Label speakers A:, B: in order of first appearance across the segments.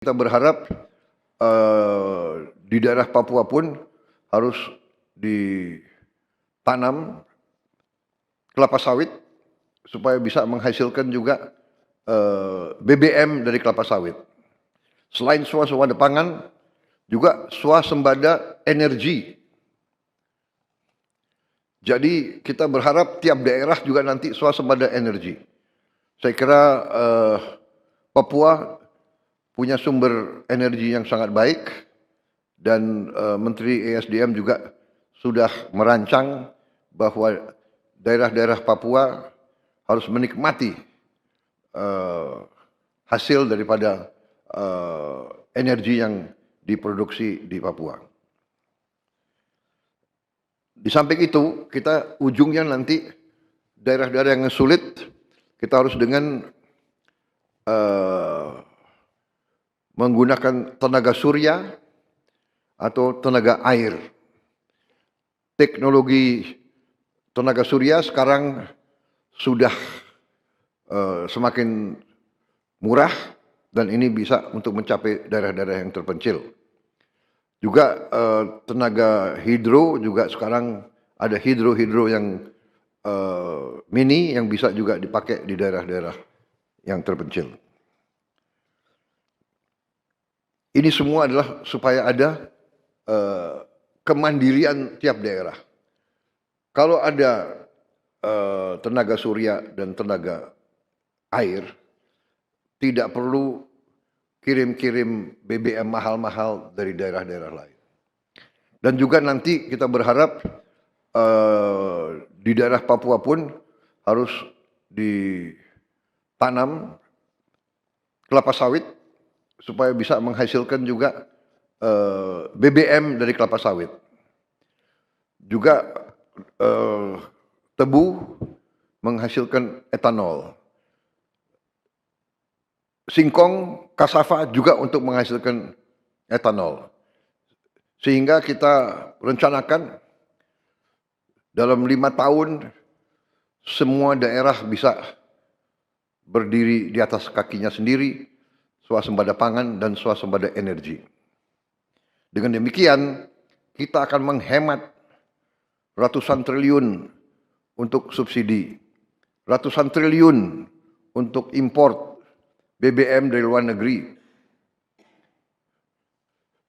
A: Kita berharap di daerah Papua pun harus ditanam kelapa sawit supaya bisa menghasilkan juga BBM dari kelapa sawit. Selain swasembada pangan, juga swasembada energi. Jadi kita berharap tiap daerah juga nanti swasembada energi. Saya kira Papua punya sumber energi yang sangat baik dan Menteri ESDM juga sudah merancang bahwa daerah-daerah Papua harus menikmati hasil daripada energi yang diproduksi di Papua. Di samping itu, kita ujungnya nanti daerah-daerah yang sulit, kita harus dengan menggunakan tenaga surya atau tenaga air. Teknologi tenaga surya sekarang sudah semakin murah dan ini bisa untuk mencapai daerah-daerah yang terpencil. Juga tenaga hidro juga sekarang ada hidro yang mini yang bisa juga dipakai di daerah-daerah yang terpencil. Ini semua adalah supaya ada kemandirian tiap daerah. Kalau ada tenaga surya dan tenaga air, tidak perlu kirim-kirim BBM mahal-mahal dari daerah-daerah lain. Dan juga nanti kita berharap di daerah Papua pun harus ditanam kelapa sawit supaya bisa menghasilkan juga BBM dari kelapa sawit. Juga tebu menghasilkan etanol. Singkong, kasava juga untuk menghasilkan etanol. Sehingga kita rencanakan dalam 5 tahun semua daerah bisa berdiri di atas kakinya sendiri, swasembada pangan dan swasembada energi. Dengan demikian, kita akan menghemat ratusan triliun untuk subsidi, ratusan triliun untuk import BBM dari luar negeri.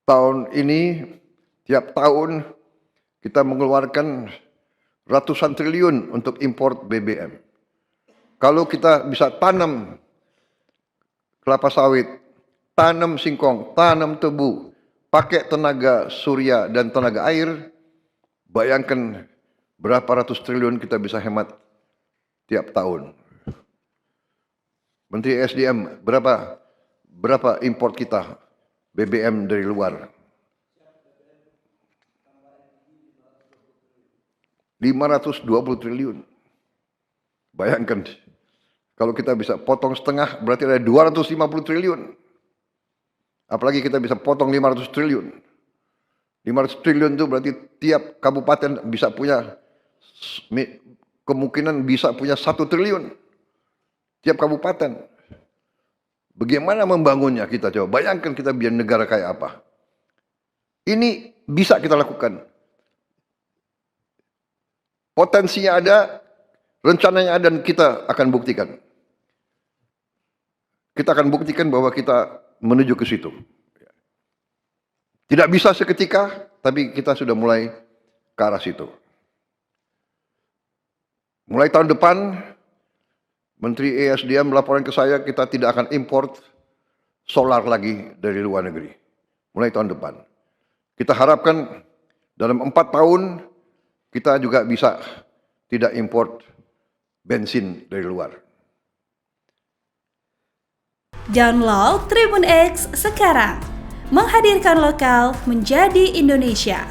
A: Tahun ini, tiap tahun kita mengeluarkan ratusan triliun untuk import BBM. Kalau kita bisa tanam kelapa sawit, tanam singkong, tanam tebu, pakai tenaga surya dan tenaga air, bayangkan berapa ratus triliun kita bisa hemat tiap tahun. Menteri SDM, berapa import kita BBM dari luar? 520 triliun. Bayangkan, kalau kita bisa potong setengah, berarti ada 250 triliun. Apalagi kita bisa potong 500 triliun. 500 triliun itu berarti tiap kabupaten bisa punya, kemungkinan bisa punya 1 triliun. Tiap kabupaten. Bagaimana membangunnya kita coba? Bayangkan kita biar negara kayak apa. Ini bisa kita lakukan. Potensinya ada, rencananya ada dan kita akan buktikan. Kita akan buktikan bahwa kita menuju ke situ. Tidak bisa seketika, tapi kita sudah mulai ke arah situ. Mulai tahun depan, Menteri ESDM melaporkan ke saya kita tidak akan import solar lagi dari luar negeri. Mulai tahun depan. Kita harapkan dalam 4 tahun kita juga bisa tidak import bensin dari luar.
B: Download Tribun X sekarang. Menghadirkan lokal menjadi Indonesia.